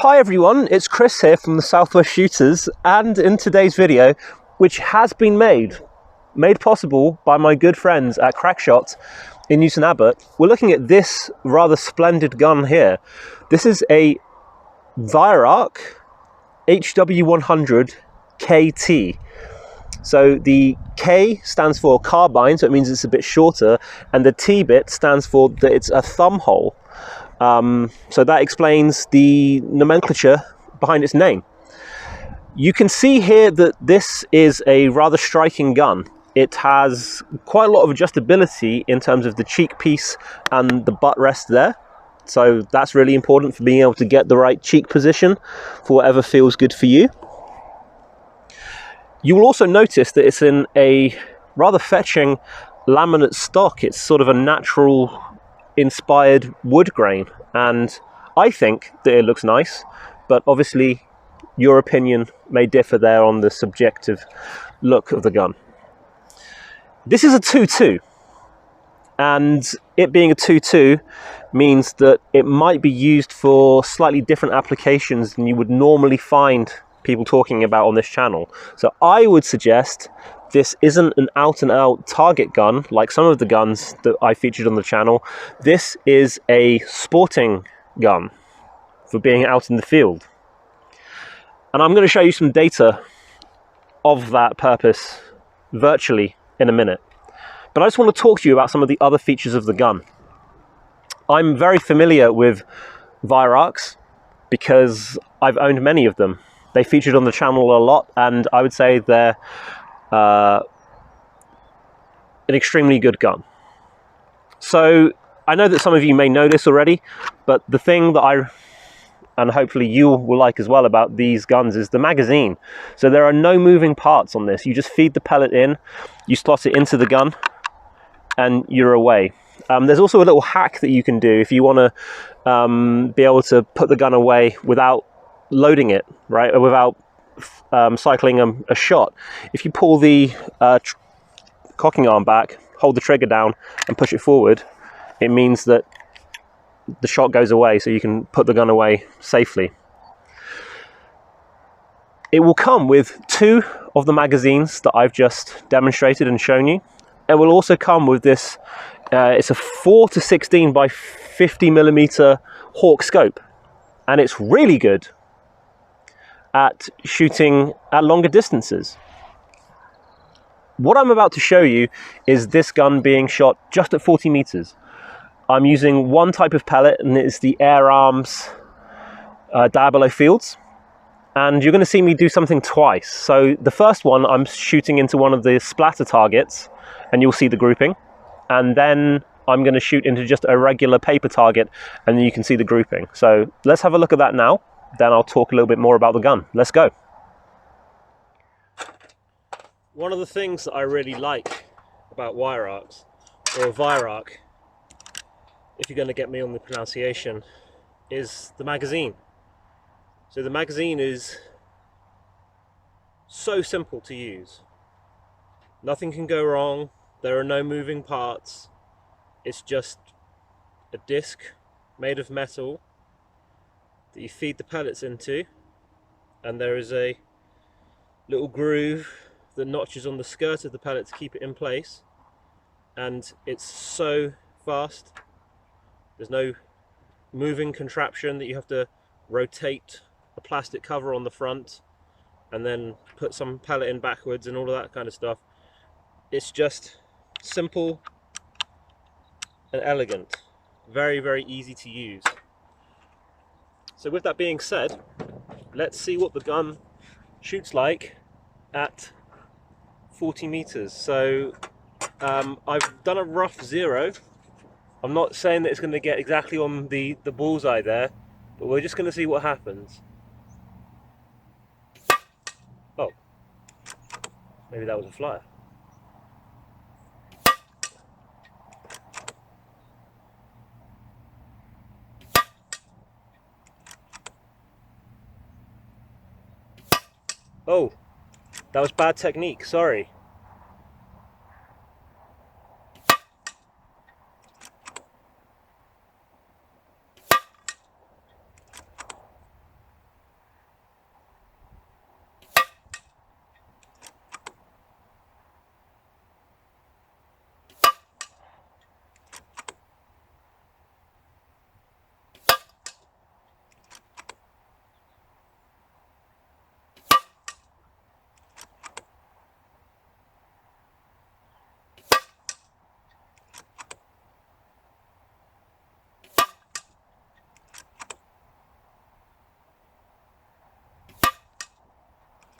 Hi everyone, it's Chris here from the Southwest Shooters, and in today's video, which has been made possible by my good friends at Crackshot in Newton Abbot, we're looking at this rather splendid gun here. This is a Weihrauch HW 100 KT. So the K stands for carbine, so it means it's a bit shorter, and the T bit stands for that it's a thumb hole. So that explains the nomenclature behind its name. You can see here that this is a rather striking gun. It has quite a lot of adjustability in terms of the cheek piece and the butt rest there. So that's really important for being able to get the right cheek position for whatever feels good for you. You will also notice that it's in a rather fetching laminate stock. It's sort of a natural inspired wood grain, and I think that it looks nice, but obviously your opinion may differ there on the subjective look of the gun. This is a 2.2, and it being a 2.2 means that it might be used for slightly different applications than you would normally find people talking about on this channel. So I would suggest this isn't an out-and-out target gun like some of the guns that I featured on the channel. This is a sporting gun for being out in the field. And I'm going to show you some data of that purpose virtually in a minute. But I just want to talk to you about some of the other features of the gun. I'm very familiar with Weihrauchs because I've owned many of them. They featured on the channel a lot, and I would say they're an extremely good gun. So I know that some of you may know this already, but the thing that and hopefully you will like as well about these guns is the magazine. So there are no moving parts on this. You just feed the pellet in, you slot it into the gun, and you're away. There's also a little hack that you can do if you want to be able to put the gun away without loading it, right, or without cycling a shot. If you pull the cocking arm back, hold the trigger down and push it forward, it means that the shot goes away, so you can put the gun away safely. It will come with 2 of the magazines that I've just demonstrated and shown you. It will also come with this, it's a 4:16 by 50mm Hawk scope, and it's really good at shooting at longer distances. What I'm about to show you is this gun being shot just at 40 meters. I'm using one type of pellet, and it's the Air Arms Diabolo Fields. And you're going to see me do something twice. So the first one, I'm shooting into one of the splatter targets, and you'll see the grouping. And then I'm going to shoot into just a regular paper target, and then you can see the grouping. So let's have a look at that now. Then I'll talk a little bit more about the gun. Let's go. One of the things that I really like about Weihrauchs, or Weihrauch, if you're going to get me on the pronunciation, is the magazine. So the magazine is so simple to use. Nothing can go wrong. There are no moving parts. It's just a disc made of metal that you feed the pellets into, and there is a little groove that notches on the skirt of the pellet to keep it in place, and it's so fast. There's no moving contraption that you have to rotate a plastic cover on the front and then put some pellet in backwards and all of that kind of stuff. It's just simple and elegant. Very, very easy to use. So with that being said, let's see what the gun shoots like at 40 meters. So I've done a rough 0. I'm not saying that it's going to get exactly on the bullseye there, but we're just going to see what happens. Oh, maybe that was a flyer. Oh, that was bad technique, sorry.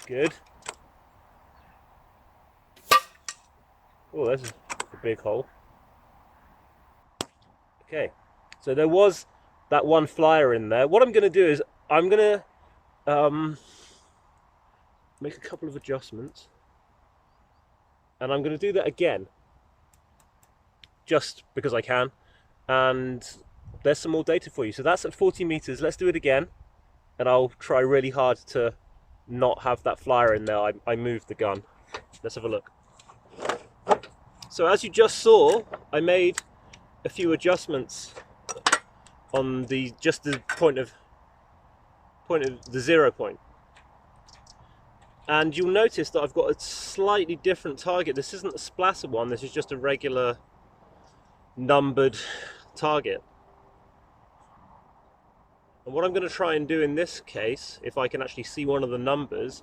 good. Oh, there's a big hole. Okay, so there was that one flyer in there. What I'm going to do is I'm going to make a couple of adjustments, and I'm going to do that again, just because I can, and there's some more data for you. So that's at 40 meters. Let's do it again, and I'll try really hard to not have that flyer in there. I moved the gun. Let's have a look. So as you just saw, I made a few adjustments on the point of the 0 point, and you'll notice that I've got a slightly different target. This isn't a splatter one, this is just a regular numbered target. And what I'm going to try and do in this case, if I can actually see one of the numbers,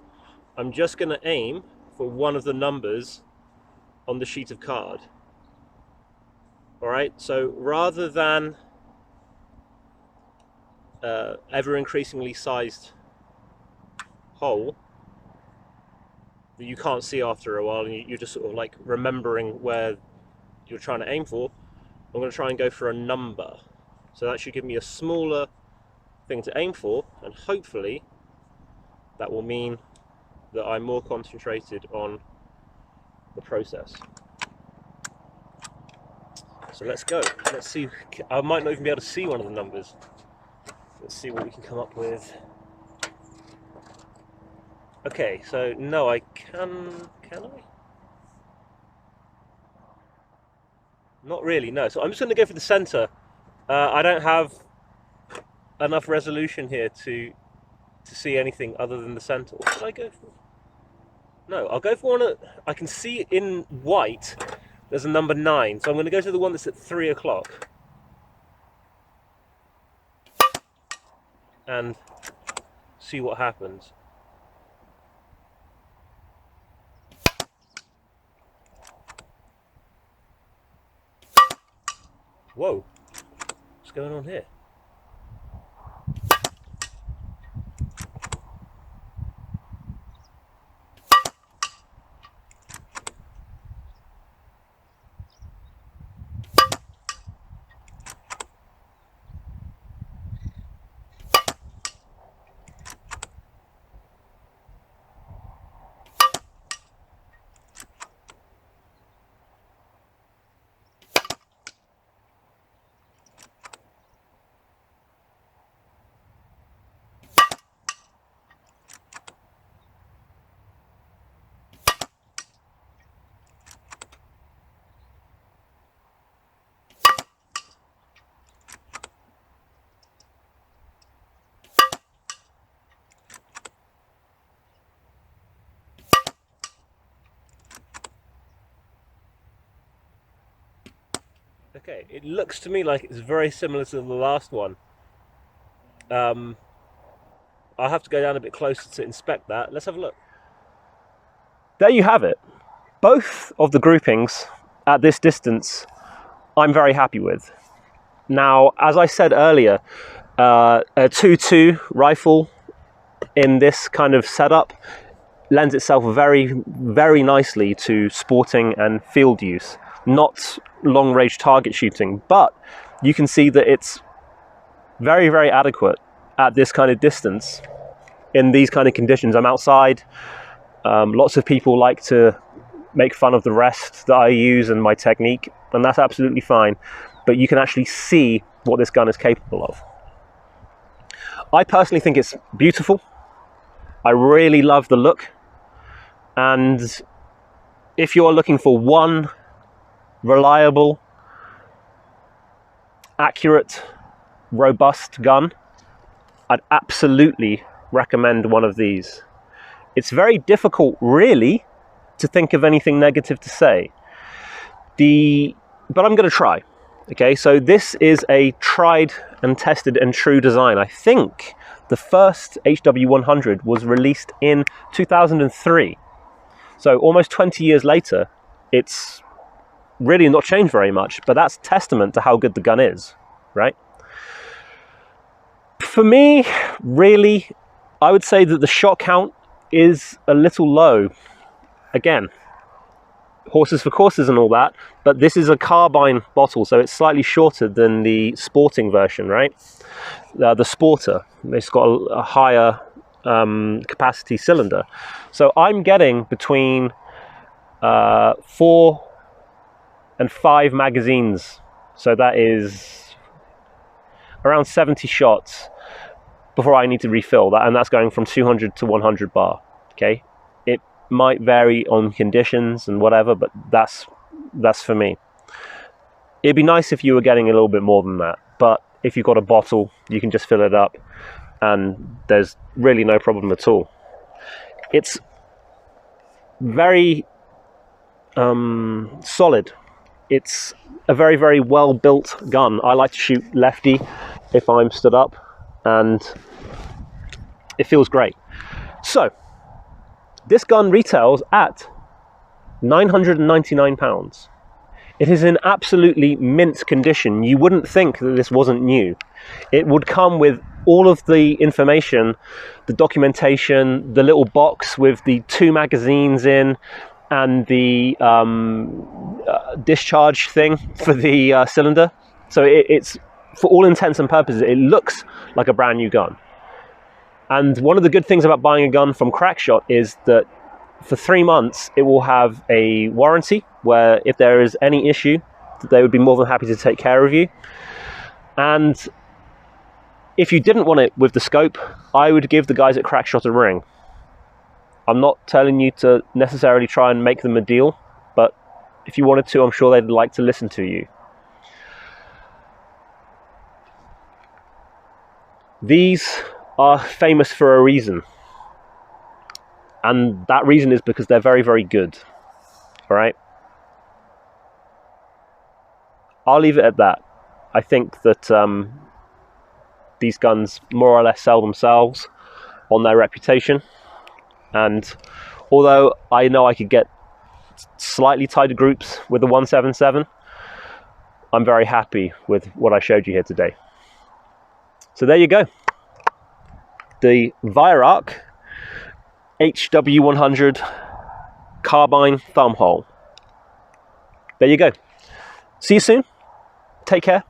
I'm just going to aim for one of the numbers on the sheet of card. Alright, so rather than ever increasingly sized hole that you can't see after a while, and you're just sort of like remembering where you're trying to aim for, I'm going to try and go for a number. So that should give me a smaller thing to aim for, and hopefully that will mean that I'm more concentrated on the process. So let's go. Let's see. I might not even be able to see one of the numbers. Let's see what we can come up with. Okay, so no, I can I? Not really, no. So I'm just going to go for the center. I don't have enough resolution here to see anything other than the center. What should I go for? No, I'll go for one. I can see in white there's a number 9, so I'm going to go to the one that's at 3 o'clock. And see what happens. Whoa, what's going on here? Okay, it looks to me like it's very similar to the last one. I'll have to go down a bit closer to inspect that. Let's have a look. There you have it. Both of the groupings at this distance I'm very happy with. Now, as I said earlier, a 2.2 rifle in this kind of setup lends itself very, very nicely to sporting and field use, not long-range target shooting, but you can see that it's very, very adequate at this kind of distance in these kind of conditions. I'm outside. Lots of people like to make fun of the rest that I use and my technique, and that's absolutely fine, but you can actually see what this gun is capable of. I personally think it's beautiful. I really love the look, and if you're looking for one reliable, accurate, robust gun, I'd absolutely recommend one of these. It's very difficult, really, to think of anything negative to say. But I'm going to try. Okay, so this is a tried and tested and true design. I think the first HW100 was released in 2003. So almost 20 years later, it's really not changed very much, but that's testament to how good the gun is, right? For me, really, I would say that the shot count is a little low. Again, horses for courses and all that, but this is a carbine bottle, so it's slightly shorter than the sporting version, right? The Sporter, it's got a higher capacity cylinder. So I'm getting between 4 and 5 magazines, so that is around 70 shots before I need to refill that, and that's going from 200 to 100 bar. Okay, it might vary on conditions and whatever, but that's for me. It'd be nice if you were getting a little bit more than that, but if you've got a bottle, you can just fill it up and there's really no problem at all. It's very solid. It's a very, very well built gun. I like to shoot lefty if I'm stood up, and it feels great. So this gun retails at £999. It is in absolutely mint condition. You wouldn't think that this wasn't new. It would come with all of the information, the documentation, the little box with the 2 magazines in, and the discharge thing for the cylinder. So it's, for all intents and purposes, it looks like a brand new gun. And one of the good things about buying a gun from Crackshot is that for 3 months it will have a warranty, where if there is any issue, they would be more than happy to take care of you. And if you didn't want it with the scope, I would give the guys at Crackshot a ring. I'm not telling you to necessarily try and make them a deal, but if you wanted to, I'm sure they'd like to listen to you. These are famous for a reason, and that reason is because they're very, very good. All right? I'll leave it at that. I think that these guns more or less sell themselves on their reputation, and although I know I could get slightly tighter groups with the 177, I'm very happy with what I showed you here today. So there you go. The Weihrauch HW100 carbine thumb hole. There you go. See you soon. Take care.